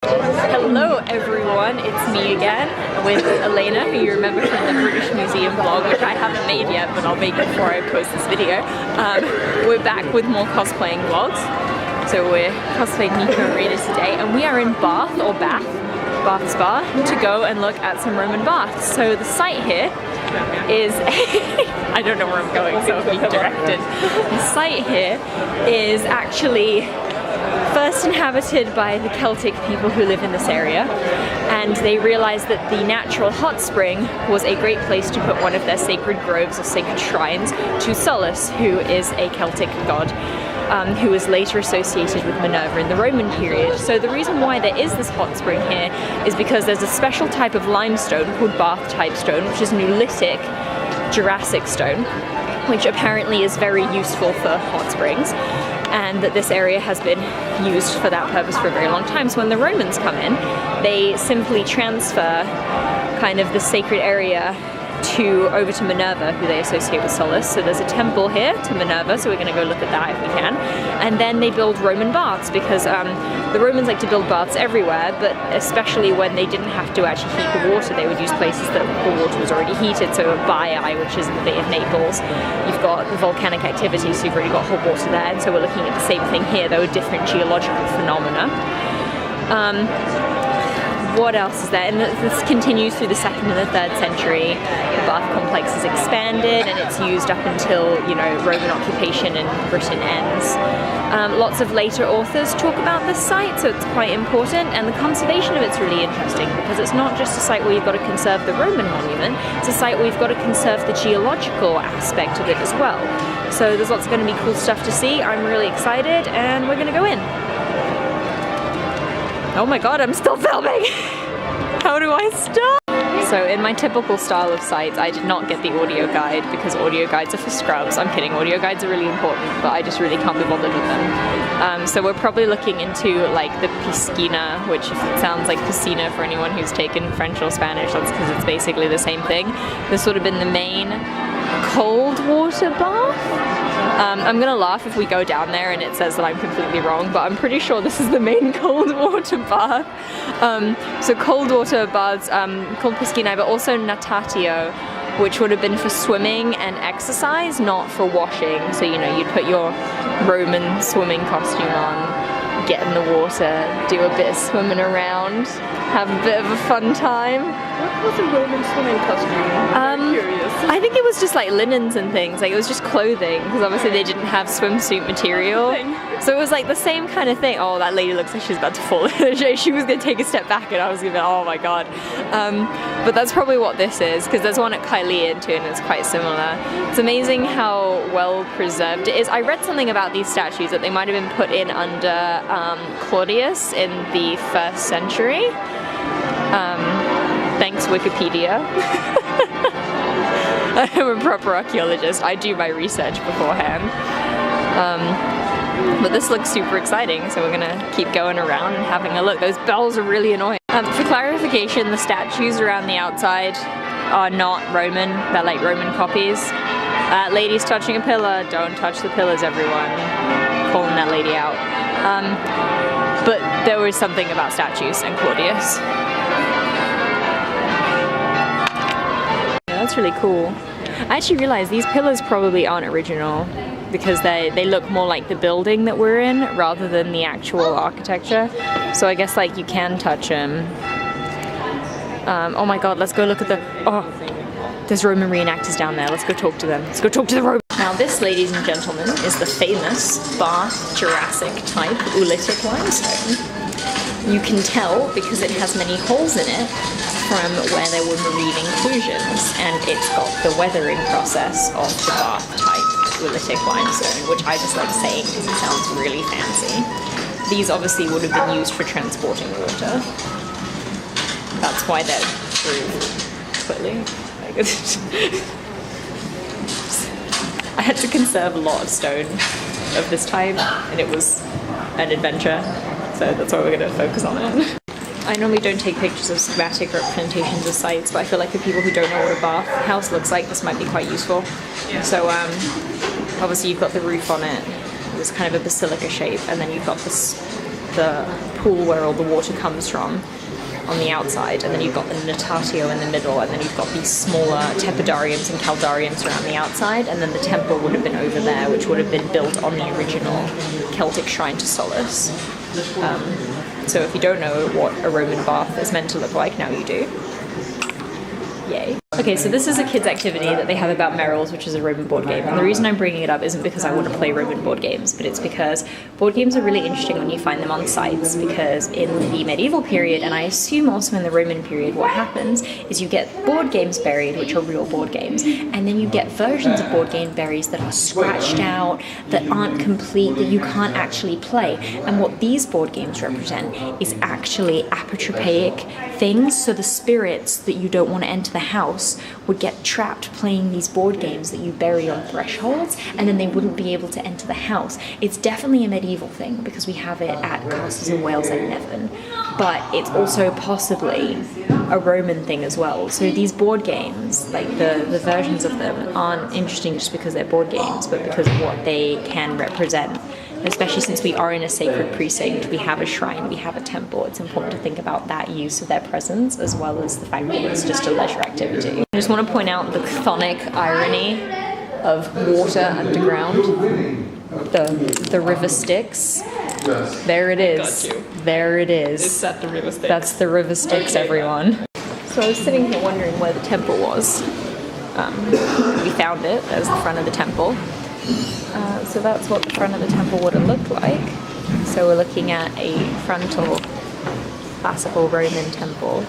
Hello everyone, it's me again with Elena, who you remember from the British Museum vlog, which I haven't made yet, but I'll make it before I post this video. We're back with more cosplaying vlogs. So we're cosplaying Nico and Rita today, and we are in Bath Spa, to go and look at some Roman baths. So the site here is I don't know where I'm going, so I'll be directed. The site here is actually first inhabited by the Celtic people who live in this area, and they realized that the natural hot spring was a great place to put one of their sacred groves or sacred shrines to Solus, who is a Celtic god who was later associated with Minerva in the Roman period. So the reason why there is this hot spring here is because there's a special type of limestone called Bath type stone, which is Neolithic Jurassic stone, which apparently is very useful for hot springs, and that this area has been used for that purpose for a very long time. So when the Romans come in, they simply transfer kind of the sacred area over to Minerva, who they associate with Solus. So there's a temple here to Minerva, so we're going to go look at that if we can. And then they build Roman baths, because the Romans like to build baths everywhere, but especially when they didn't have to actually heat the water, they would use places that the water was already heated. So Baiae, which is in the Bay of Naples, you've got volcanic activity, so you've already got hot water there. And so we're looking at the same thing here, though different geological phenomena. What else is there? And this continues through the 2nd and the 3rd century. The bath complex is expanded, and it's used up until, you know, Roman occupation in Britain ends. Lots of later authors talk about this site, so it's quite important, and the conservation of it's really interesting, because it's not just a site where you've got to conserve the Roman monument, it's a site where you've got to conserve the geological aspect of it as well. So there's lots of going to be cool stuff to see. I'm really excited, and we're going to go in. Oh my god, I'm still filming! How do I stop? So in my typical style of sites, I did not get the audio guide, because audio guides are for scrubs. I'm kidding, audio guides are really important, but I just really can't be bothered with them. So we're probably looking into like the piscina, which if it sounds like piscina for anyone who's taken French or Spanish, that's because it's basically the same thing. This would have been the main cold water bath. I'm gonna laugh if we go down there and it says that I'm completely wrong, but I'm pretty sure this is the main cold water bath. So cold water baths called piscinae, but also natatio, which would have been for swimming and exercise, not for washing. So, you know, you'd put your Roman swimming costume on, get in the water, do a bit of swimming around, have a bit of a fun time. What was a Roman swimming costume? I'm curious. I think it was just like linens and things, like it was just clothing, because obviously they didn't have swimsuit material. So it was like the same kind of thing. Oh, that lady looks like she's about to fall. She was going to take a step back and I was going to be, oh my god. But that's probably what this is, because there's one at Caerleon too, and it's quite similar. It's amazing how well preserved it is. I read something about these statues, that they might have been put in under Claudius in the 1st century. Thanks Wikipedia. I'm a proper archaeologist. I do my research beforehand. But this looks super exciting, so we're gonna keep going around and having a look. Those bells are really annoying. For clarification, the statues around the outside are not Roman. They're like Roman copies. Ladies touching a pillar, don't touch the pillars, everyone. Calling that lady out. But there was something about statues and Claudius. That's really cool. I actually realized these pillars probably aren't original, because they look more like the building that we're in rather than the actual architecture. So I guess like you can touch them. Oh my god, let's go look at the... Oh, there's Roman reenactors down there. Let's go talk to them. Let's go talk to the Romans. Now this, ladies and gentlemen, is the famous Bath Jurassic type Oolitic limestone. You can tell because it has many holes in it from where there were marine inclusions, and it's got the weathering process of the Bath type Oolitic limestone, which I just like saying because it sounds really fancy. These obviously would have been used for transporting water. That's why they're through clearly. I had to conserve a lot of stone of this type, and it was an adventure, so that's why we're going to focus on it. I normally don't take pictures of schematic representations of sites, but I feel like for people who don't know what a bath house looks like, this might be quite useful. So obviously you've got the roof on it, it's kind of a basilica shape, and then you've got this the pool where all the water comes from on the outside, and then you've got the natatio in the middle, and then you've got these smaller tepidariums and caldariums around the outside, and then the temple would have been over there, which would have been built on the original Celtic shrine to Solace. So if you don't know what a Roman bath is meant to look like, now you do. Yay. Okay, so this is a kids' activity that they have about Merrills, which is a Roman board game. And the reason I'm bringing it up isn't because I want to play Roman board games, but it's because board games are really interesting when you find them on sites, because in the medieval period, and I assume also in the Roman period, what happens is you get board games buried, which are real board games, and then you get versions of board game berries that are scratched out, that aren't complete, that you can't actually play. And what these board games represent is actually apotropaic things, so the spirits that you don't want to enter the house would get trapped playing these board games that you bury on thresholds, and then they wouldn't be able to enter the house. It's definitely a medieval thing because we have it at castles in Wales and Devon, but it's also possibly a Roman thing as well. So these board games, like the versions of them, aren't interesting just because they're board games, but because of what they can represent. Especially since we are in a sacred precinct, we have a shrine, we have a temple, it's important to think about that use of their presence as well as the fact that it's just a leisure activity. I just want to point out the chthonic irony of water underground. The river Styx. There it is. There it is. Is that the river Styx? That's the river Styx, everyone. So I was sitting here wondering where the temple was. We found it as the front of the temple. So that's what the front of the temple would have looked like. So we're looking at a frontal classical Roman temple.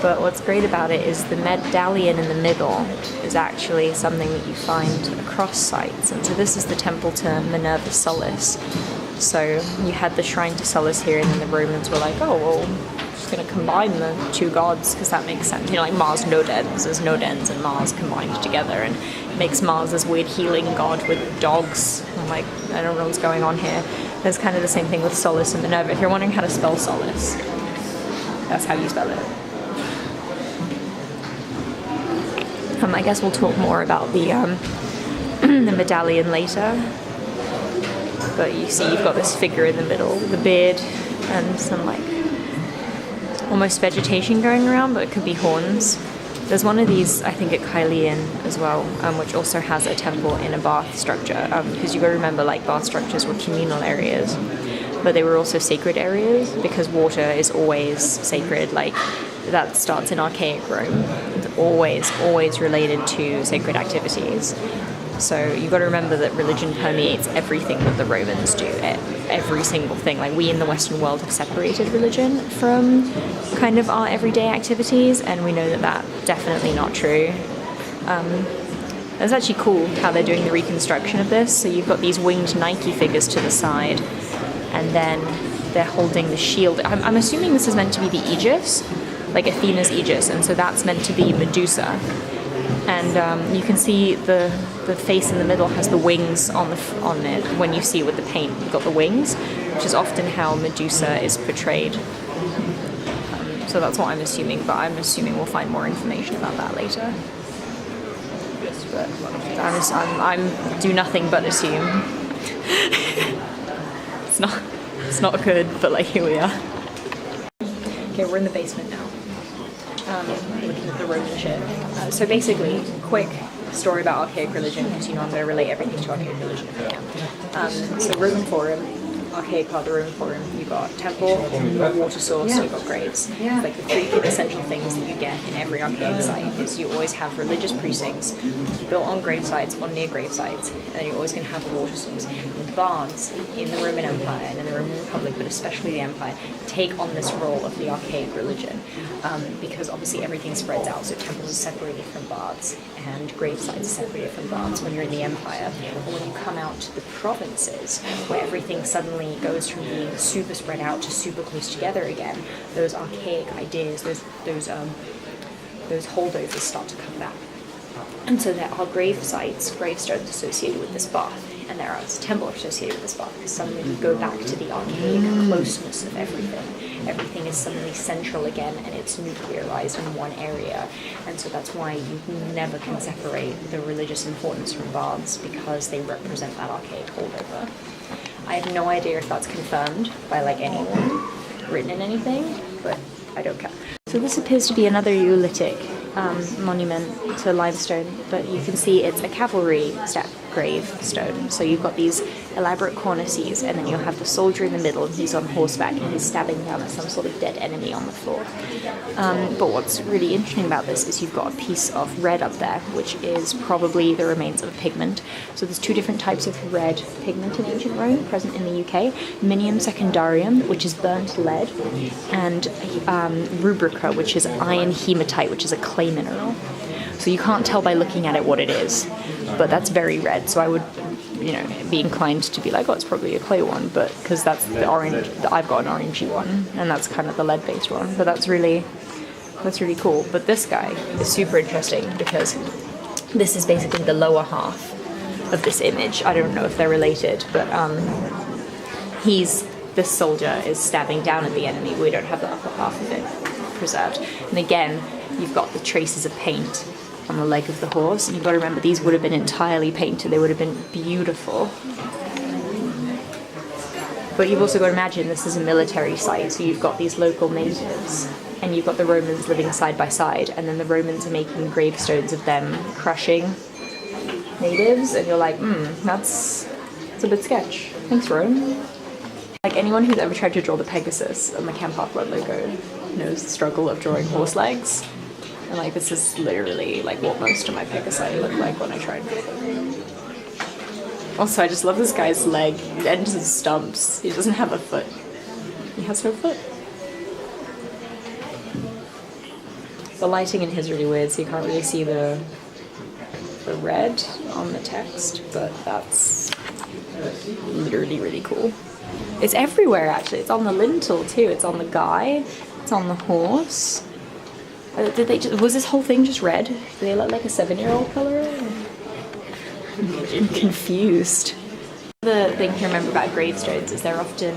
But what's great about it is the medallion in the middle is actually something that you find across sites. And so this is the temple to Minerva Solis. So you had the shrine to Solis here, and then the Romans were like, oh, well, just going to combine the two gods because that makes sense. You know, like Mars Nodens, there's Nodens and Mars combined together, and it makes Mars this weird healing god with dogs. I'm like, I don't know what's going on here. There's kind of the same thing with Solis and Minerva. If you're wondering how to spell Solis, that's how you spell it. I guess we'll talk more about the the medallion later. But you see you've got this figure in the middle with a beard and some like almost vegetation going around, but it could be horns. There's one of these, I think, at Caerleon as well, which also has a temple in a bath structure, because you got to remember, like, bath structures were communal areas, but they were also sacred areas because water is always sacred. Like, that starts in archaic Rome. It's always related to sacred activities. So you've got to remember that religion permeates everything that the Romans do, every single thing. Like, we in the Western world have separated religion from kind of our everyday activities, and we know that that's definitely not true. It's actually cool how they're doing the reconstruction of this. So you've got these winged Nike figures to the side, and then they're holding the shield. I'm assuming this is meant to be the Aegis, like Athena's Aegis, and so that's meant to be Medusa. And you can see the face in the middle has the wings on it. When you see it with the paint, you've got the wings, which is often how Medusa is portrayed. So that's what I'm assuming, but I'm assuming we'll find more information about that later. But I'm do nothing but assume. It's not good, but like, here we are. Okay, we're in the basement now. Looking at the Roman shit. So basically, quick story about archaic religion, because you know I'm going to relate everything to archaic religion if I can. So Roman Forum, archaic part of the Roman Forum, you've got temple, you've got water source, you've got graves. It's like the three essential things that you get in every archaic site is you always have religious precincts built on grave sites, on near grave sites, and then you're always going to have a water source. And baths in the Roman Empire and in the Roman Republic, but especially the Empire, take on this role of the archaic religion, because obviously everything spreads out, so temples are separated from baths and grave sites are separated from baths when you're in the Empire. But when you come out to the provinces, where everything suddenly goes from being super spread out to super close together again, those archaic ideas, those holdovers start to come back. And so there are grave sites, gravestones associated with this bath, and there are temples associated with this bath, because suddenly you go back to the archaic closeness of everything. Everything is suddenly central again, and it's nuclearized in one area. And so that's why you never can separate the religious importance from baths, because they represent that archaic holdover. I have no idea if that's confirmed by like anyone written in anything, but I don't care. So this appears to be another Neolithic monument to limestone, but you can see it's a cavalry gravestone. So you've got these elaborate cornices, and then you'll have the soldier in the middle, and he's on horseback, and he's stabbing down at some sort of dead enemy on the floor. But what's really interesting about this is you've got a piece of red up there, which is probably the remains of a pigment. So there's two different types of red pigment in ancient Rome present in the UK: minium secundarium, which is burnt lead, and rubrica, which is iron hematite, which is a clay mineral. So you can't tell by looking at it what it is, but that's very red. So I would, be inclined to be like, oh, it's probably a clay one, but because that's the orange, I've got an orangey one, and that's kind of the lead-based one. But that's really cool. But this guy is super interesting because this is basically the lower half of this image. I don't know if they're related, but this soldier is stabbing down at the enemy. We don't have the upper half of it preserved. And again, you've got the traces of paint on the leg of the horse, and you've got to remember these would have been entirely painted. They would have been beautiful. But you've also got to imagine this is a military site, so you've got these local natives, and you've got the Romans living side by side, and then the Romans are making gravestones of them crushing natives, and you're like, that's a bit sketch. Thanks, Rome. Like, anyone who's ever tried to draw the Pegasus and the Camp Half-Blood logo knows the struggle of drawing horse legs. And like, this is literally like what most of my Pegasi look like when I try and draw them. Also, I just love this guy's leg. It ends in stumps. He doesn't have a foot. He has no foot. The lighting in his is really weird, so you can't really see the red on the text, but that's literally really cool. It's everywhere, actually. It's on the lintel too. It's on the guy. It's on the horse. Was this whole thing just red? Did they look like a 7-year-old color? I'm confused. The thing to remember about gravestones is they're often,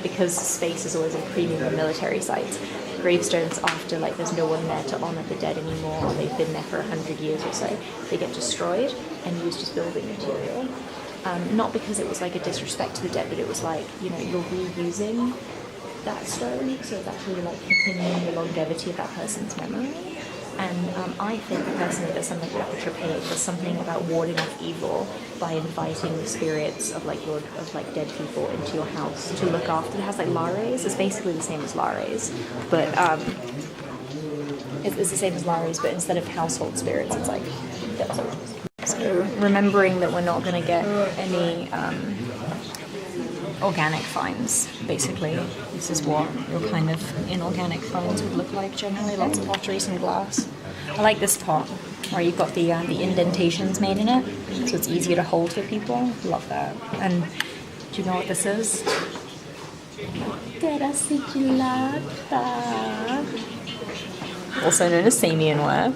because space is always a premium at military sites, gravestones after like there's no one there to honour the dead anymore, or they've been there for 100 years or so, they get destroyed and used as building material. Not because it was like a disrespect to the dead, but it was like, you're reusing that stone, so it's actually like continuing the longevity of that person's memory. And I think personally there's something apotropaic, there's something about warding off evil by inviting the spirits of dead people into your house to look after. It has like lares. It's basically the same as lares, but it's the same as lares, but instead of household spirits, it's like dead souls. So remembering that we're not going to get any organic finds, basically. This is what your kind of inorganic finds would look like generally. Lots of pottery, some glass. I like this pot where you've got the indentations made in it, so it's easier to hold for people. Love that. And do you know what this is? Terra sigillata. Also known as Samian ware.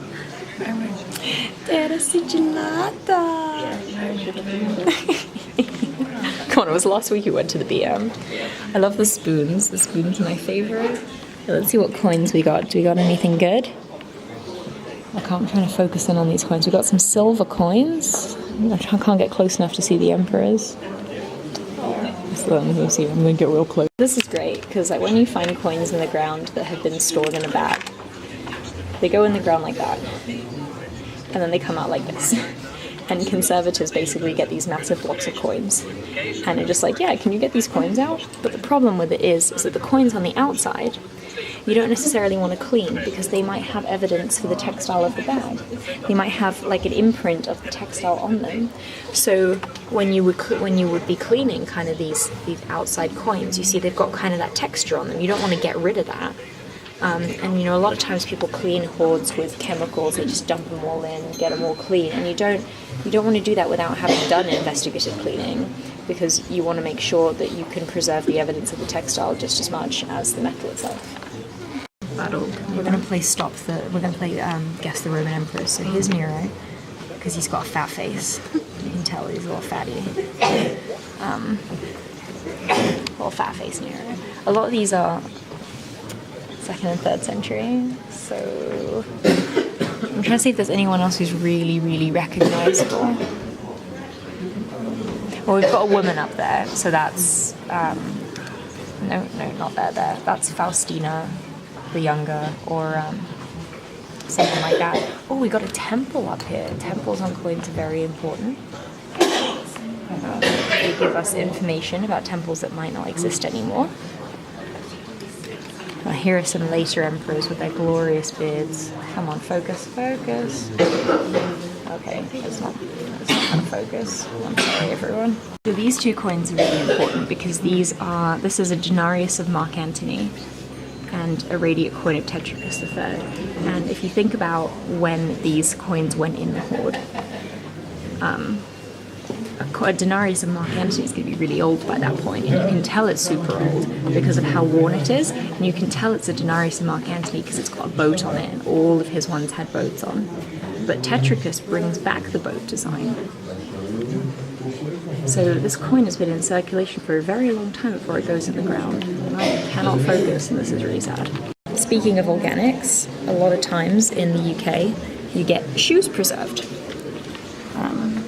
Terra sigillata. Come on, it was last week you went to the BM. I love the spoons. The spoons are my favourite. Let's see what coins we got. Do we got anything good? I'm trying to focus in on these coins. We got some silver coins. I can't get close enough to see the emperors. I'm going to get real close. This is great, because like when you find coins in the ground that have been stored in a bag, they go in the ground like that, and then they come out like this. And conservators basically get these massive blocks of coins, and they're just like, yeah, can you get these coins out? But the problem with it is that the coins on the outside, you don't necessarily want to clean, because they might have evidence for the textile of the bag. They might have like an imprint of the textile on them. So when you would be cleaning kind of these outside coins, you see they've got kind of that texture on them. You don't want to get rid of that. And a lot of times people clean hoards with chemicals. They just dump them all in, get them all clean, and you don't want to do that without having done investigative cleaning, because you want to make sure that you can preserve the evidence of the textile just as much as the metal itself. We're going to play guess the Roman emperor. So here's Nero, because he's got a fat face. You can tell he's a little fatty. Little fat face Nero. A lot of these are 2nd and 3rd century, so I'm trying to see if there's anyone else who's really, really recognizable. Well, we've got a woman up there, so that's no, not there. That's Faustina the Younger, or something like that. Oh, we got a temple up here. Temples on coins are very important. They give us information about temples that might not exist anymore. Here are some later emperors with their glorious beards. Come on, focus. Okay, it's not going to focus. I'm sorry, everyone. So these two coins are really important because this is a denarius of Mark Antony and a radiate coin of Tetricus III. And if you think about when these coins went in the hoard, a denarius of Mark Antony is going to be really old by that point, and you can tell it's super old because of how worn it is, and you can tell it's a denarius of Mark Antony because it's got a boat on it, and all of his ones had boats on. But Tetricus brings back the boat design. So this coin has been in circulation for a very long time before it goes in the ground, and I cannot focus, and this is really sad. Speaking of organics, a lot of times in the UK you get shoes preserved.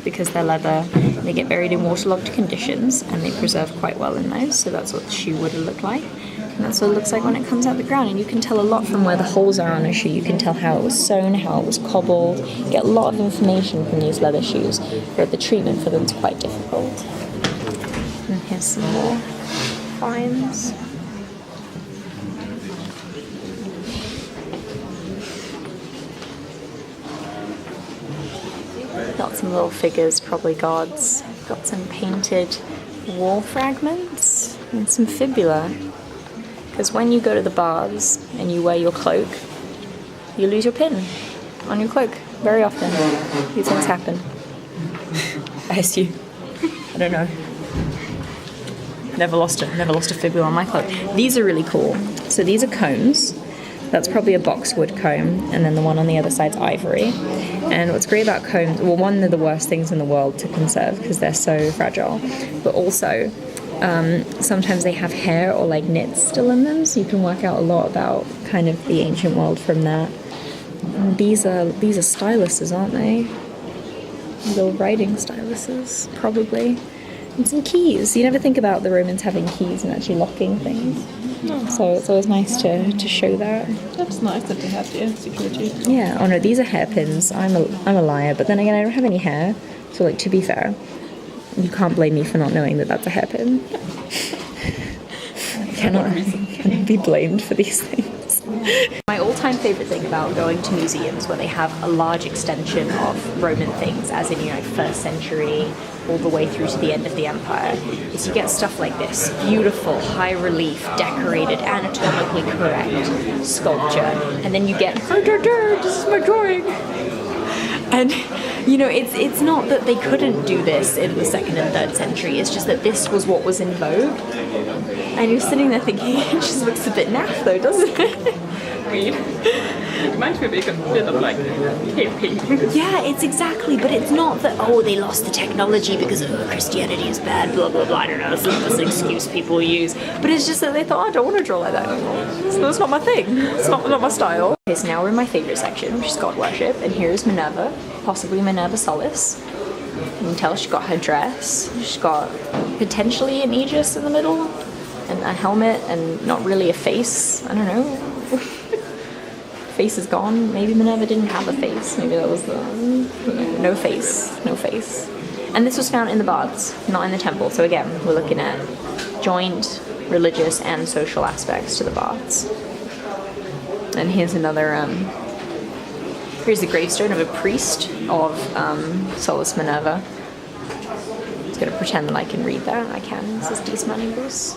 Because they're leather, they get buried in waterlogged conditions and they preserve quite well in those, so that's what the shoe would look like. And that's what it looks like when it comes out the ground, and you can tell a lot from where the holes are on a shoe. You can tell how it was sewn, how it was cobbled. You get a lot of information from these leather shoes, but the treatment for them is quite difficult. And here's some more finds. Got some little figures, probably gods. Got some painted wall fragments and some fibula. Because when you go to the baths and you wear your cloak, you lose your pin on your cloak very often. These things happen. I assume. I don't know. Never lost a fibula on my cloak. These are really cool. So these are combs. That's probably a boxwood comb, and then the one on the other side's ivory. And what's great about combs, well, one, they're the worst things in the world to conserve because they're so fragile, but also sometimes they have hair or like knits still in them, so you can work out a lot about kind of the ancient world from that. And these are styluses, aren't they? Little writing styluses, probably. And some keys. You never think about the Romans having keys and actually locking things. Oh. So it's always nice to show that. That's nice that they have the security. Yeah. Oh no, these are hairpins. I'm a liar, but then again, I don't have any hair. So like, to be fair, you can't blame me for not knowing that that's a hairpin. Cannot be blamed for these things. My all-time favorite thing about going to museums where they have a large extension of Roman things, as in, 1st century all the way through to the end of the empire, is you get stuff like this beautiful, high relief, decorated, anatomically correct sculpture, and then you get, this is my drawing. And, it's not that they couldn't do this in the 2nd and 3rd century, it's just that this was what was in vogue. And you're sitting there thinking, it just looks a bit naff though, doesn't it? It reminds me a bit of like cave painting. Yeah, it's exactly, but it's not that, they lost the technology because Christianity is bad, blah, blah, blah, I don't know, that's an excuse people use. But it's just that they thought, I don't want to draw like that anymore. So that's not my thing, it's not my style. Okay, so now we're in my favourite section, which is god worship, and here's Minerva, possibly Minerva Solis. You can tell she's got her dress, she's got potentially an aegis in the middle, and a helmet, and not really a face, I don't know. Face is gone. Maybe Minerva didn't have a face. Maybe that was no face. And this was found in the baths, not in the temple. So again, we're looking at joint religious and social aspects to the baths. And here's another. Here's the gravestone of a priest of Solus Minerva. I'm just gonna pretend that I can read that. I can. This is Dies Manibus.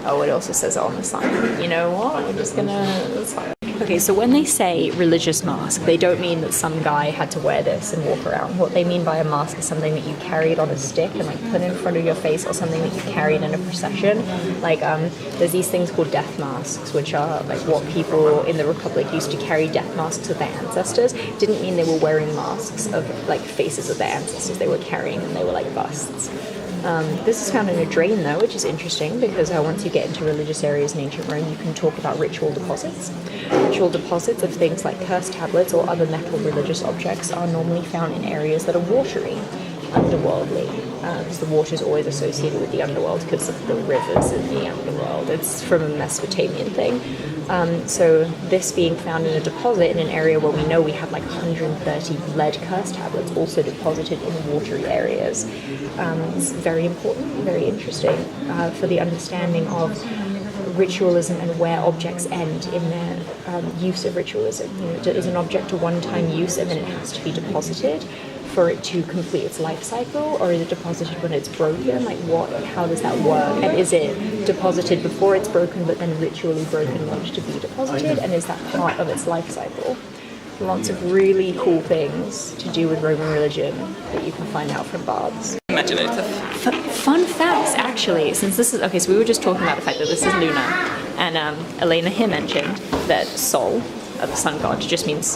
Oh, it also says it on the sign. You know what? I'm just gonna. That's fine. Okay, so when they say religious mask, they don't mean that some guy had to wear this and walk around. What they mean by a mask is something that you carried on a stick and like put in front of your face, or something that you carried in a procession. Like there's these things called death masks, which are like what people in the Republic used to carry death masks of their ancestors. It didn't mean they were wearing masks of like faces of their ancestors. They were carrying them. They were like busts. This is found in a drain though, which is interesting because once you get into religious areas in ancient Rome, you can talk about ritual deposits. Ritual deposits of things like cursed tablets or other metal religious objects are normally found in areas that are watery. underworldly, because the water is always associated with the underworld because of the rivers in the underworld. It's from a Mesopotamian thing. So this being found in a deposit in an area where we know we have like 130 lead curse tablets also deposited in watery areas is very important, very interesting for the understanding of ritualism and where objects end in their use of ritualism. You know, is an object a one-time use and then it has to be deposited for it to complete its life cycle, or is it deposited when it's broken? Like how does that work? And is it deposited before it's broken but then ritually broken in order to be deposited? And is that part of its life cycle? Lots of really cool things to do with Roman religion that you can find out from bards. Imaginative. Fun facts, actually, since this is, okay, so we were just talking about the fact that this is Luna, and Elena here mentioned that Sol, the sun god, just means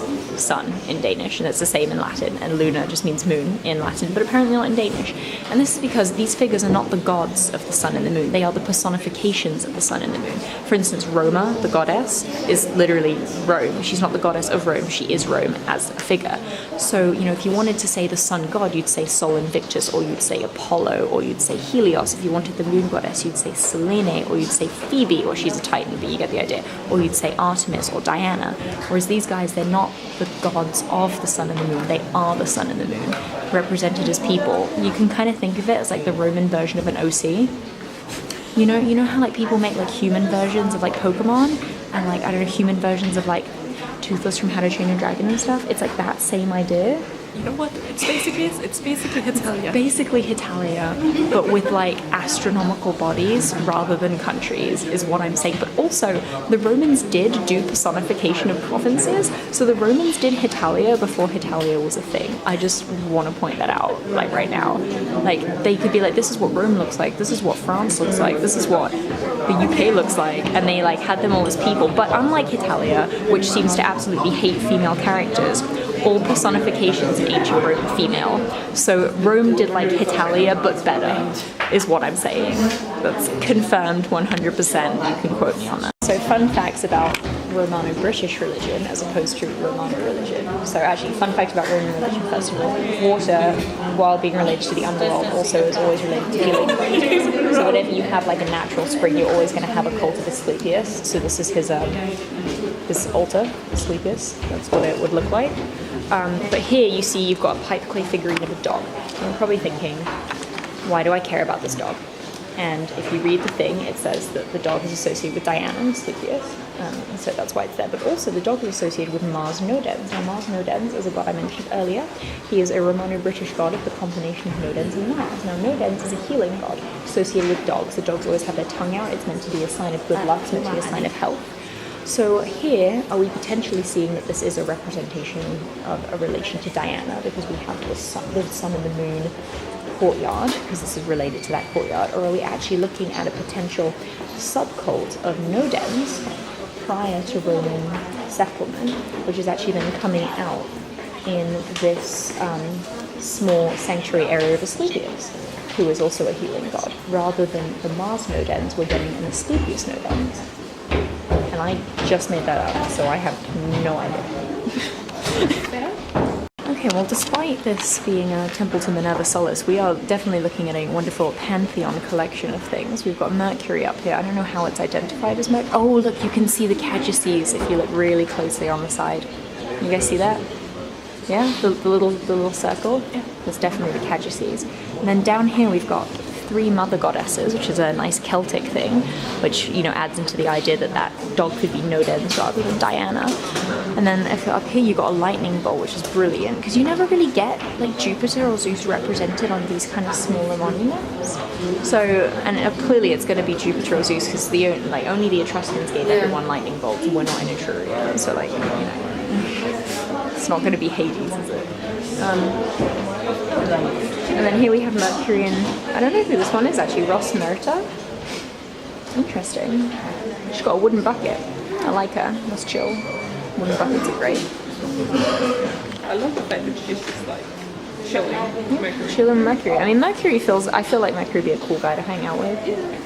sun in Danish, and it's the same in Latin, and Luna just means moon in Latin, but apparently not in Danish. And this is because these figures are not the gods of the sun and the moon, they are the personifications of the sun and the moon. For instance, Roma, the goddess, is literally Rome. She's not the goddess of Rome, she is Rome as a figure. So, you know, if you wanted to say the sun god, you'd say Sol Invictus, or you'd say Apollo, or you'd say Helios. If you wanted the moon goddess, you'd say Selene, or you'd say Phoebe, or she's a Titan, but you get the idea. Or you'd say Artemis or Diana. Whereas these guys, they're not the gods of the sun and the moon, they are the sun and the moon, represented as people. You can kind of think of it as like the Roman version of an OC. You know how like people make like human versions of like Pokemon, and like, I don't know, human versions of like Toothless from How to Train Your Dragon and stuff? It's like that same idea. You know what? It's basically Hitalia. Basically Hitalia, but with like astronomical bodies rather than countries, is what I'm saying. But also, the Romans did do personification of provinces, so the Romans did Hitalia before Hitalia was a thing. I just want to point that out, like right now. Like, they could be like, this is what Rome looks like, this is what France looks like, this is what the UK looks like, and they like had them all as people. But unlike Hitalia, which seems to absolutely hate female characters, all personifications in ancient Rome are female. So Rome did like Hitalia, but better, is what I'm saying. That's confirmed 100%. You can quote me on that. So fun facts about Romano-British religion as opposed to Romano religion. So actually, fun fact about Roman religion, first of all, water, while being related to the underworld, also is always related to healing. So whenever you have like a natural spring, you're always going to have a cult of Asclepius. So this is his altar, Asclepius. That's what it would look like. But here you see you've got a pipe clay figurine of a dog. And you're probably thinking, why do I care about this dog? And if you read the thing, it says that the dog is associated with Diana and Asclepius, so that's why it's there. But also the dog is associated with Mars Nodens. Now Mars Nodens is a god I mentioned earlier. He is a Romano-British god of the combination of Nodens and Mars. Now Nodens is a healing god associated with dogs. The dogs always have their tongue out. It's meant to be a sign of good luck. It's meant to be a sign of health. So here, are we potentially seeing that this is a representation of a relation to Diana, because we have the sun and the moon courtyard, because this is related to that courtyard, or are we actually looking at a potential subcult of Nodens prior to Roman settlement, which is actually then coming out in this small sanctuary area of Asclepius, who is also a healing god, rather than the Mars Nodens, we're getting an Asclepius Nodens. And I just made that up, so I have no idea. Okay, well, despite this being a temple to Minerva Solis, we are definitely looking at a wonderful pantheon collection of things. We've got Mercury up here. I don't know how it's identified as Mercury. Oh, look, you can see the caduceus if you look really closely on the side. You guys see that? Yeah, the little circle? Yeah. That's definitely the caduceus. And then down here we've got 3 mother goddesses, which is a nice Celtic thing, which, you know, adds into the idea that that dog could be Nodens rather than Diana. And then if up here you've got a lightning bolt, which is brilliant, because you never really get like Jupiter or Zeus represented on these kind of smaller monuments. So, and clearly it's going to be Jupiter or Zeus, because only the Etruscans gave everyone lightning bolts, and we're not in Etruria, so like, you know, it's not going to be Hades, is it? And then here we have Mercury, and I don't know who this one is actually, Ross Myrta. Interesting. She's got a wooden bucket. I like her. That's chill. Wooden buckets are great. I love the fact that she's just like Chilling Mercury. I mean, Mercury feels, I feel like Mercury would be a cool guy to hang out with.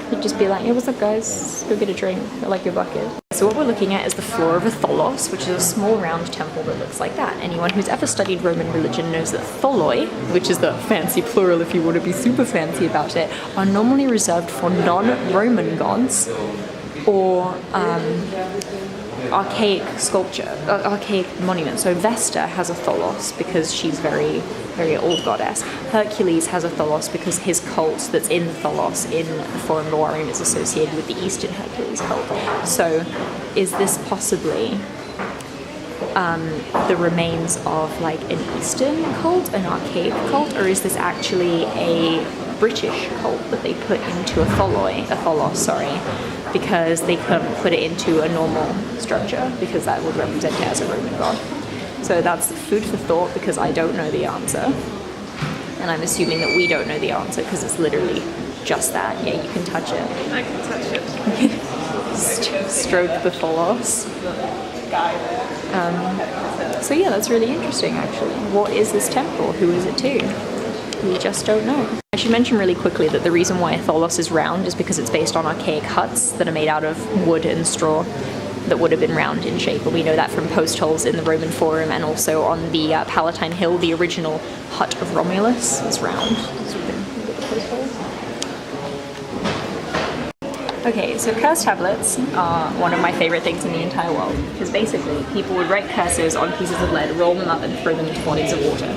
He'd just be like, hey, what's up guys? Go get a drink. I like your bucket. So what we're looking at is the floor of a tholos, which is a small round temple that looks like that. Anyone who's ever studied Roman religion knows that tholoi, which is the fancy plural if you want to be super fancy about it, are normally reserved for non-Roman gods or archaic sculpture, archaic monuments. So Vesta has a tholos because she's very, very old goddess. Hercules has a tholos because his cult that's in the tholos in the Forum Loarium is associated with the Eastern Hercules cult. So is this possibly the remains of like an Eastern cult, an archaic cult, or is this actually a British cult that they put into a tholos, because they couldn't put it into a normal structure because that would represent it as a Roman god. So that's food for thought because I don't know the answer. And I'm assuming that we don't know the answer because it's literally just that. Yeah, you can touch it. I can touch it. Stroke the tholos. So yeah, that's really interesting actually. What is this temple? Who is it to? We just don't know. I should mention really quickly that the reason why a tholos is round is because it's based on archaic huts that are made out of wood and straw that would have been round in shape. And we know that from post holes in the Roman Forum and also on the Palatine Hill, the original hut of Romulus is round. So we can look at the post holes. Okay, so curse tablets are one of my favorite things in the entire world because basically people would write curses on pieces of lead, roll them up and throw them into bodies of water.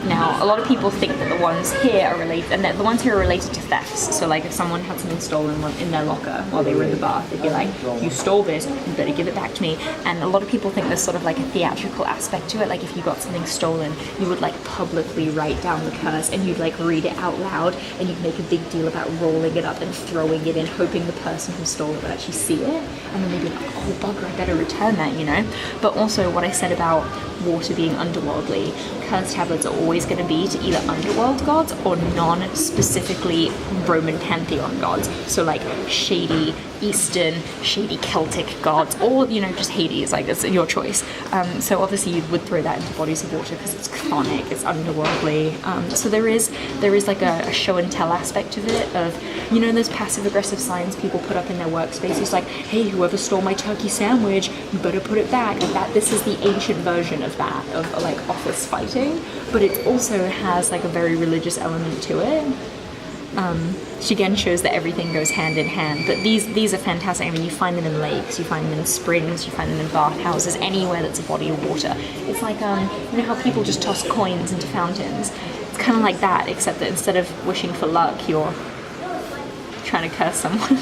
Now, a lot of people think that the ones here are related, and that the ones here are related to thefts. So like if someone had something stolen in their locker while they were in the bath, they'd be like, you stole this, you better give it back to me. And a lot of people think there's sort of like a theatrical aspect to it, like if you got something stolen, you would like publicly write down the curse and you'd like read it out loud and you'd make a big deal about rolling it up and throwing it in, hoping the person who stole it would actually see it, and then they'd be like, oh bugger, I better return that, you know? But also what I said about water being underworldly, curse tablets are always going to be to either underworld gods or non-specifically Roman pantheon gods. So like shady Eastern, shady Celtic gods, or, you know, just Hades, like it's your choice. So obviously you would throw that into bodies of water because it's chthonic, it's underworldly. So there is like a show and tell aspect to it of, you know, those passive aggressive signs people put up in their workspaces like, hey, whoever stole my turkey sandwich, you better put it back. Like that, this is the ancient version of that, of like office fighting, but it also has like a very religious element to it. Which again shows that everything goes hand in hand, but these are fantastic. I mean, you find them in lakes, you find them in springs, you find them in bathhouses, anywhere that's a body of water. It's like, you know how people just toss coins into fountains? It's kind of like that, except that instead of wishing for luck, you're trying to curse someone.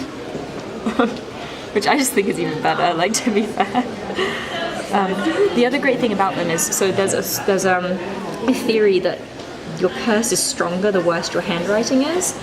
Which I just think is even better, like, to be fair. The other great thing about them is, so there's a theory that your curse is stronger the worse your handwriting is.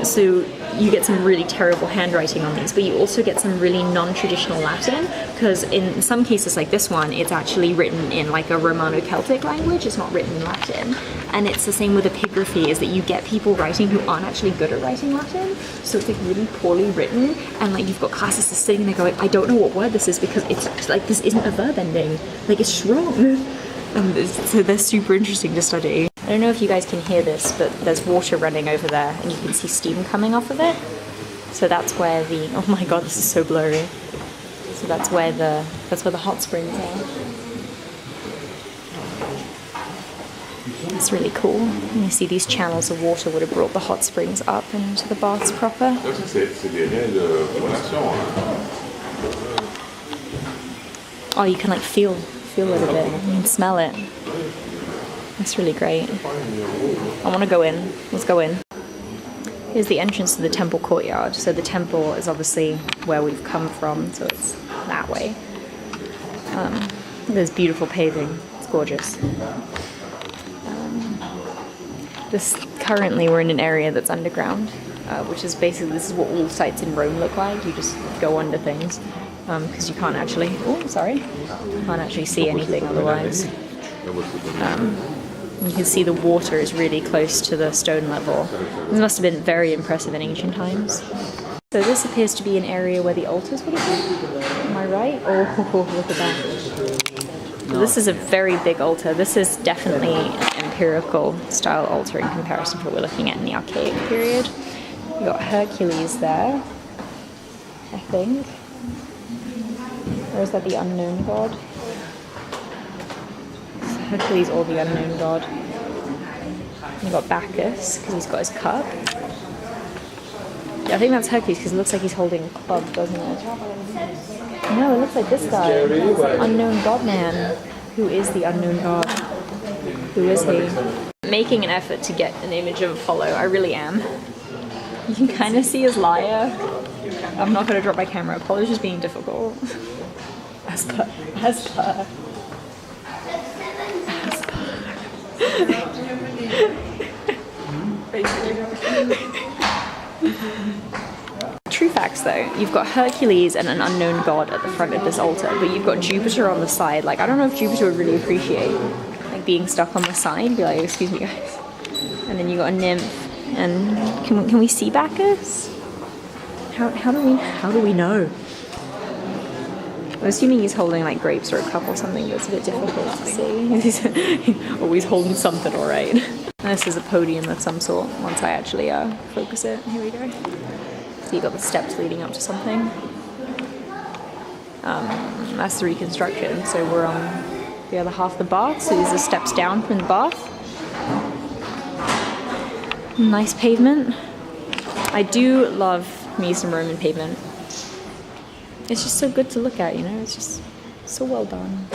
So you get some really terrible handwriting on these, but you also get some really non-traditional Latin, because in some cases like this one, it's actually written in like a Romano-Celtic language, it's not written in Latin. And it's the same with epigraphy, is that you get people writing who aren't actually good at writing Latin, so it's like really poorly written, and like you've got classicists sitting there going, I don't know what word this is because it's like, this isn't a verb ending, like it's wrong. So they're super interesting to study. I don't know if you guys can hear this, but there's water running over there and you can see steam coming off of it. So that's where the, oh my god, this is so blurry. So that's where the hot springs are. It's really cool. And you see these channels of water would have brought the hot springs up and into the baths proper. Oh, you can like feel it a bit. You can smell it. That's really great. I want to go in. Let's go in. Here's the entrance to the temple courtyard. So the temple is obviously where we've come from, so it's that way. There's beautiful paving. It's gorgeous. Currently we're in an area that's underground, which is basically, this is what all sites in Rome look like. You just go under things because you can't actually, can't actually see anything otherwise. You can see the water is really close to the stone level. This must have been very impressive in ancient times. So this appears to be an area where the altars would have been. Am I right? Oh, look at that. So this is a very big altar. This is definitely an empirical style altar in comparison to what we're looking at in the Archaic period. You've got Hercules there, I think. Or is that the unknown god? It's Hercules or the unknown god. You've got Bacchus, because he's got his cup. Yeah, I think that's Hercules, because it looks like he's holding a club, doesn't it? No, it looks like this guy. Unknown god man. Who is the unknown god? Who is he? Making an effort to get an image of Apollo, I really am. You can kind of see his lyre. I'm not going to drop my camera. Apollo's just being difficult. As per. True facts though, you've got Hercules and an unknown god at the front of this altar, but you've got Jupiter on the side. Like, I don't know if Jupiter would really appreciate like being stuck on the side. Be like, excuse me guys. And then you got a nymph. And can we see Bacchus? How do we know? I'm assuming he's holding like grapes or a cup or something, but it's a bit difficult to see. He's always holding something, alright. And this is a podium of some sort, once I actually focus it. Here we go. So you got the steps leading up to something. That's the reconstruction. So we're on the other half of the bath, so these are steps down from the bath. Nice pavement. I do love me some Roman pavement. It's just so good to look at, you know? It's just so well done.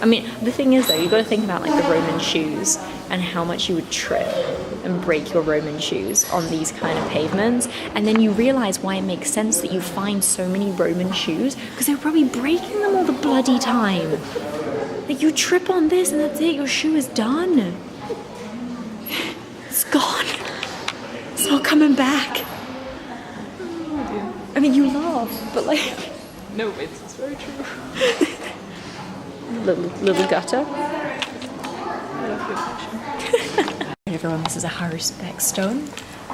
I mean, the thing is though, you've got to think about like the Roman shoes and how much you would trip and break your Roman shoes on these kind of pavements. And then you realize why it makes sense that you find so many Roman shoes, because they were probably breaking them all the bloody time. Like, you trip on this and that's it, your shoe is done. It's gone. It's not coming back. I mean, you laugh, but like... No, it's very true. little gutter. Everyone, this is a haruspic stone,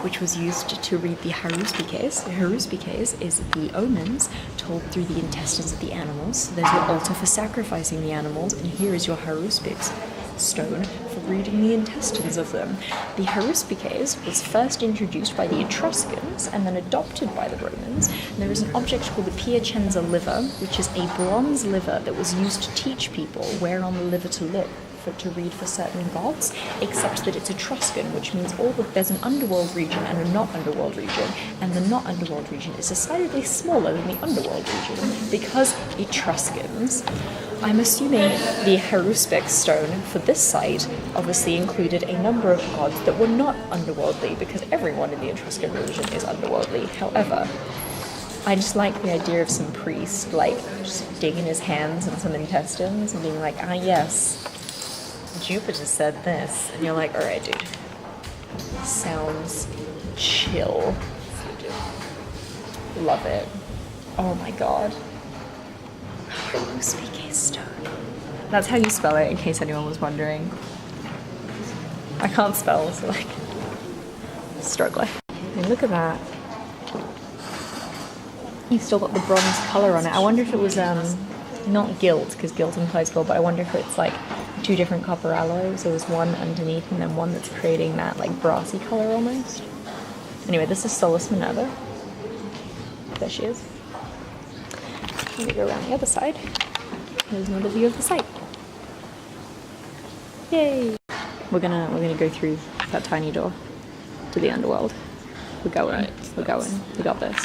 which was used to read the haruspices. The haruspices is the omens told through the intestines of the animals. So there's your altar for sacrificing the animals, and here is your haruspics stone for reading the intestines of them. The haruspices was first introduced by the Etruscans and then adopted by the Romans. And there is an object called the Piacenza liver, which is a bronze liver that was used to teach people where on the liver to look to read for certain gods, except that it's Etruscan, which means there's an underworld region and a not underworld region, and the not underworld region is decidedly smaller than the underworld region because Etruscans. I'm assuming the haruspic stone for this site obviously included a number of gods that were not underworldly, because everyone in the Etruscan religion is underworldly. However, I just like the idea of some priest like just digging his hands in some intestines and being like, ah yes, Jupiter said this, and you're like, alright dude, sounds chill. Love it. Oh my god. Haruspic stone. That's how you spell it, in case anyone was wondering. I can't spell, so like, struggling. And look at that. You've still got the bronze colour on it. I wonder if it was not gilt, because gilt implies gold, but I wonder if it's like two different copper alloys. There was one underneath and then one that's creating that like brassy colour almost. Anyway, this is Solus Minerva. There she is. Let me go around the other side. There's another view of the site. Yay! We're gonna go through that tiny door to the underworld. We're going. Right, we're going. We got this.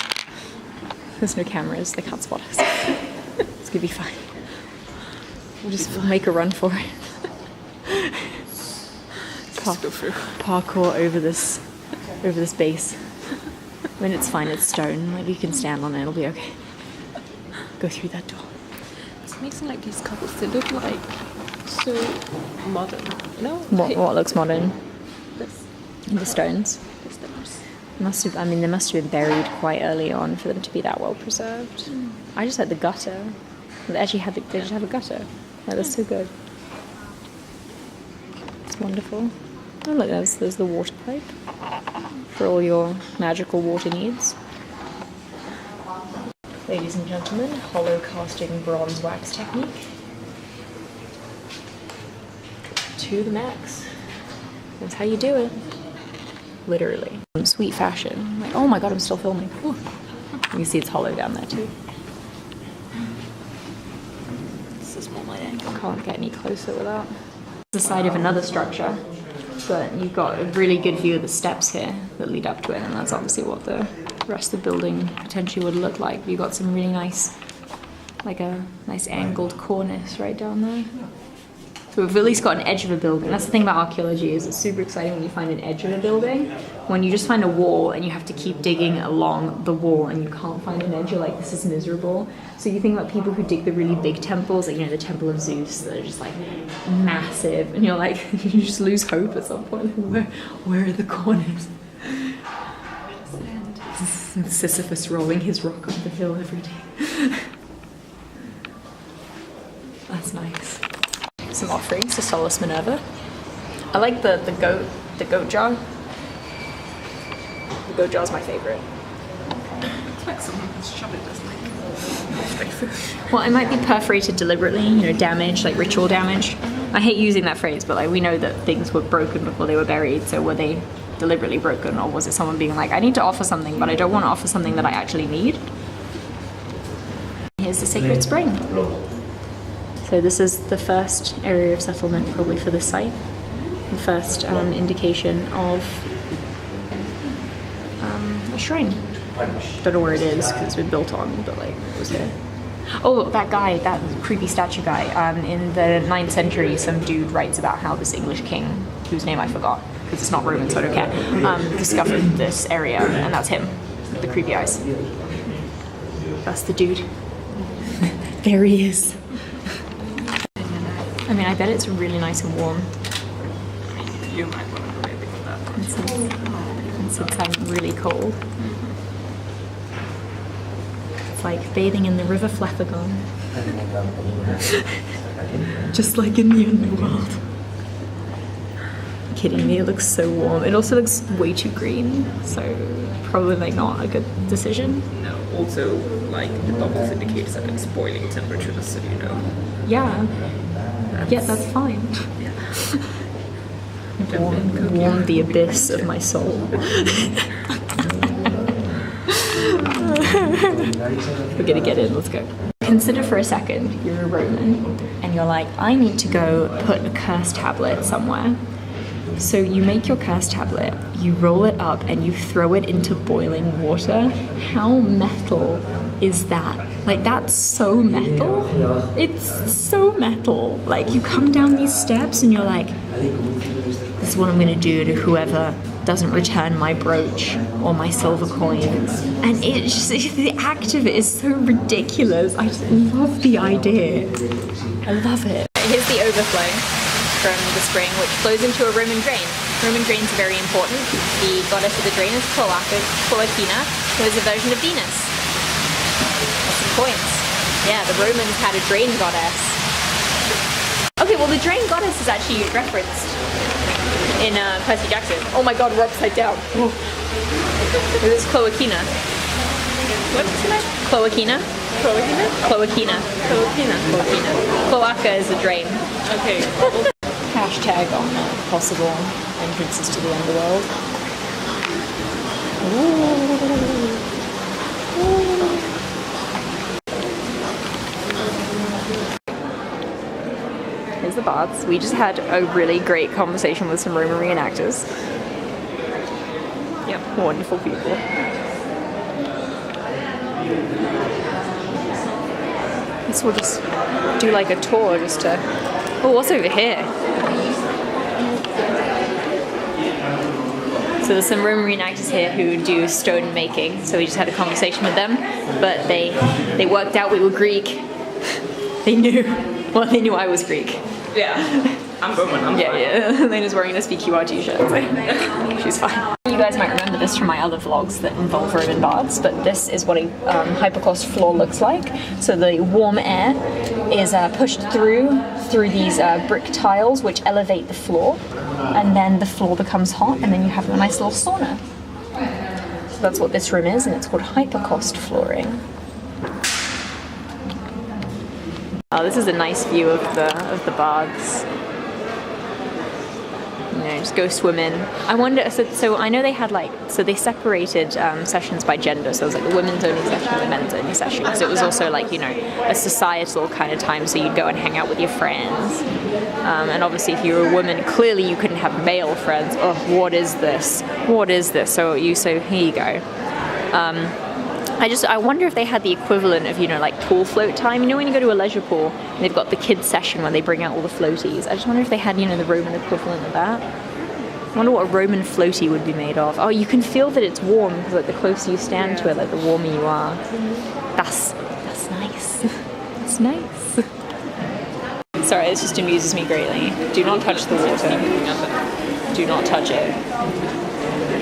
There's no cameras. They can't spot us. It's gonna be fine. We'll make a run for it. Parkour over this base. I mean, it's fine. It's stone. Like, you can stand on it. It'll be okay. Go through that door. It makes like these couples, they look like so modern, you know? What looks modern? This. The stones. The stones. They must have been buried quite early on for them to be that well preserved. I just had the gutter. They just have a gutter. Like, that's so good. It's wonderful. Oh look, there's the water pipe for all your magical water needs. Ladies and gentlemen, hollow casting bronze wax technique. to the max. That's how you do it. Literally. Sweet fashion. Like, oh my god, I'm still filming. Ooh. You can see it's hollow down there too. This is more my angle. Can't get any closer without. It's the side of another structure, but you've got a really good view of the steps here that lead up to it, and that's obviously what the rest of the building potentially would look like. You've got some really nice, like a nice angled cornice right down there. So we've at least got an edge of a building. That's the thing about archaeology, is it's super exciting when you find an edge of a building. When you just find a wall and you have to keep digging along the wall and you can't find an edge, you're like, this is miserable. So you think about people who dig the really big temples, like, you know, the Temple of Zeus, that are just like massive, and you're like, you just lose hope at some point. Where are the corners? Sisyphus rolling his rock up the hill every day. That's nice. Some offerings to Solace Minerva. I like the goat jar. The goat jar is my favorite. It's like someone's shoved it as like. Well, it might be perforated deliberately, you know, damage, like ritual damage. I hate using that phrase, but like we know that things were broken before they were buried, so were they deliberately broken, or was it someone being like, I need to offer something, but I don't want to offer something that I actually need? Here's the sacred spring. So this is the first area of settlement probably for this site. The first indication of a shrine. Don't know where it is because it's been built on, but like it was here. Oh, that guy, that creepy statue guy. In the 9th century, some dude writes about how this English king, whose name I forgot, because it's not Roman, so I don't care, discovered this area, and that's him, with the creepy eyes. That's the dude. There he is. I mean, I bet it's really nice and warm. You might want to go maybe for that. And since I'm really cold. It's like bathing in the river Flapagon. Just like in the underworld. Kidding me, it looks so warm. It also looks way too green, so probably like not a good decision. No, also like the bubbles indicates that it's boiling temperature, just so you know. Yeah. Yeah, that's fine. Warm the abyss of my soul. We're gonna get in, let's go. Consider for a second, you're a Roman, and you're like, I need to go put a curse tablet somewhere. So you make your curse tablet, you roll it up, and you throw it into boiling water. How metal is that? Like, that's so metal. It's so metal. Like, you come down these steps and you're like, this is what I'm gonna do to whoever doesn't return my brooch or my silver coin. And it's just, the act of it is so ridiculous. I just love the idea. I love it. Here's the overflow from the spring, which flows into a Roman drain. Roman drains are very important. The goddess of the drain is Cloacina, who is a version of Venus. That's some points. Yeah, the Romans had a drain goddess. Okay, well the drain goddess is actually referenced in Percy Jackson. Oh my god, we're upside down. Oh. This is Cloacina. What's her name? Cloacina? Cloacina? Cloacina. Cloacina. Cloacina. Cloaca is a drain. Okay. Hashtag on possible entrances to the underworld. Ooh. Here's the baths. We just had a really great conversation with some Roman reenactors. Yep, wonderful people. Guess we'll just do like a tour just to... Oh, what's over here? So there's some Roman reenactors here who do stone making, so we just had a conversation with them, but they worked out we were Greek. They knew I was Greek. Yeah. I'm Roman, I'm fine. Yeah. Elena's wearing a SPQR t-shirt, so she's fine. You guys might remember this from my other vlogs that involve Roman baths, but this is what a hypocaust floor looks like. So the warm air is pushed through these brick tiles, which elevate the floor, and then the floor becomes hot, and then you have a nice little sauna. So that's what this room is, and it's called hypocaust flooring. Oh, this is a nice view of the baths. just go swim in. I wonder, so I know they had like, so they separated sessions by gender, so it was like the women's only session and the men's only session, because it was also like, you know, a societal kind of time, so you'd go and hang out with your friends. And obviously if you were a woman, clearly you couldn't have male friends. Oh, what is this? What is this? So here you go. I wonder if they had the equivalent of, you know, like pool float time. You know when you go to a leisure pool and they've got the kids session where they bring out all the floaties. I just wonder if they had, you know, the Roman equivalent of that. I wonder what a Roman floaty would be made of. Oh, you can feel that it's warm because like the closer you stand to it, like the warmer you are. That's nice. That's nice. Sorry, this just amuses me greatly. Do not touch the water. Do not touch it.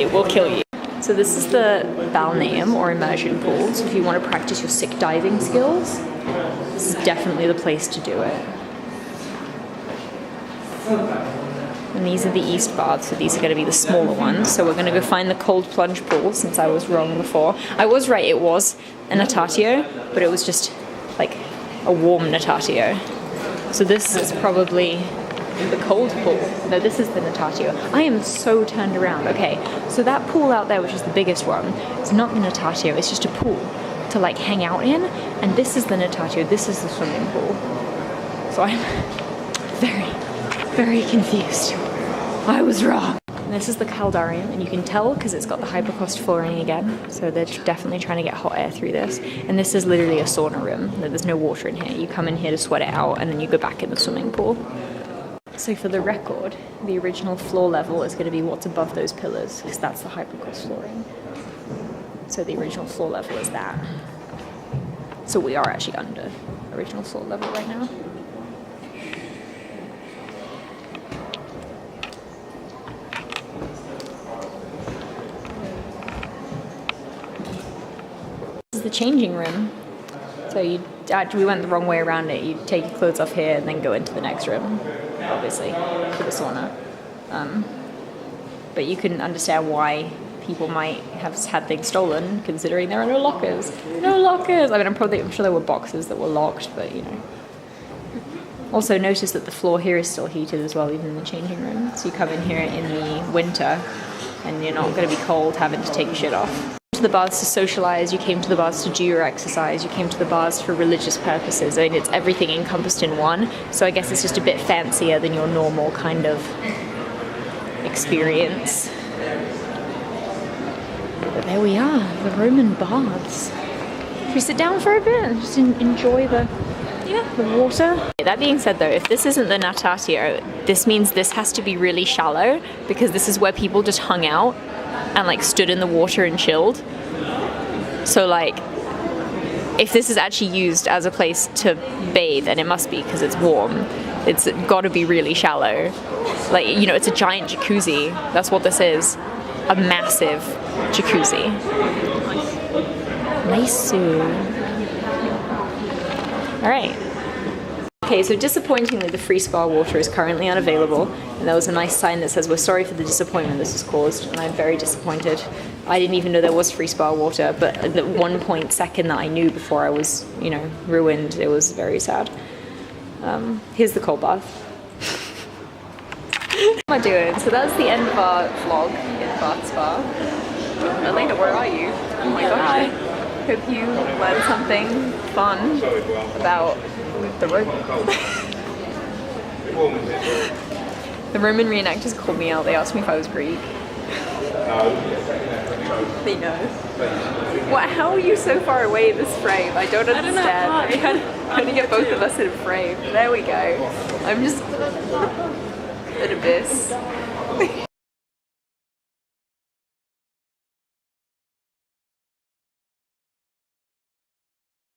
It will kill you. So this is the balneum or immersion pool. So if you want to practice your sick diving skills, this is definitely the place to do it. And these are the east baths, so these are going to be the smaller ones. So we're going to go find the cold plunge pool, since I was wrong before. I was right, it was a natatio, but it was just like a warm natatio. So this is probably the cold pool. No, this is the natatio. I am so turned around. Okay, so that pool out there, which is the biggest one, it's not the natatio, it's just a pool to like hang out in, and this is the natatio, this is the swimming pool. So I'm very, very confused. I was wrong. And this is the caldarium, and you can tell because it's got the hypercost flooring again, so they're definitely trying to get hot air through this. And this is literally a sauna room. There's no water in here. You come in here to sweat it out, and then you go back in the swimming pool. So for the record, the original floor level is going to be what's above those pillars, because that's the hypercost flooring. So the original floor level is that. So we are actually under original floor level right now. This is the changing room. So we went the wrong way around it. You take your clothes off here and then go into the next room, obviously, for the sauna. But you can understand why people might have had things stolen, considering there are no lockers. No lockers! I mean, I'm sure there were boxes that were locked, but you know. Also notice that the floor here is still heated as well, even in the changing room. So you come in here in the winter and you're not going to be cold having to take your shit off. To the baths to socialize, you came to the baths to do your exercise, you came to the baths for religious purposes. I mean, it's everything encompassed in one, so I guess it's just a bit fancier than your normal kind of experience. But there we are, the Roman baths. Should we sit down for a bit and just enjoy the water? That being said though, if this isn't the natatio, this means this has to be really shallow, because this is where people just hung out and like stood in the water and chilled. So like, if this is actually used as a place to bathe, and it must be because it's warm, it's got to be really shallow. Like, you know, it's a giant jacuzzi. That's what this is. A massive jacuzzi. Nice. All right. Okay, so disappointingly, the free spa water is currently unavailable, and there was a nice sign that says, "We're sorry for the disappointment this has caused," and I'm very disappointed. I didn't even know there was free spa water, but at the 1.2 that I knew before I was, you know, ruined, it was very sad. Here's the cold bath. What am I doing? So that's the end of our vlog in Bath Spa. Elena, where are you? Oh my gosh. Hi. Hope you learned something fun about the Roman. The Roman reenactors called me out. They asked me if I was Greek. They know. What? How are you so far away in this frame? I don't understand. I'm trying to get both of us in frame. There we go. I'm just an abyss.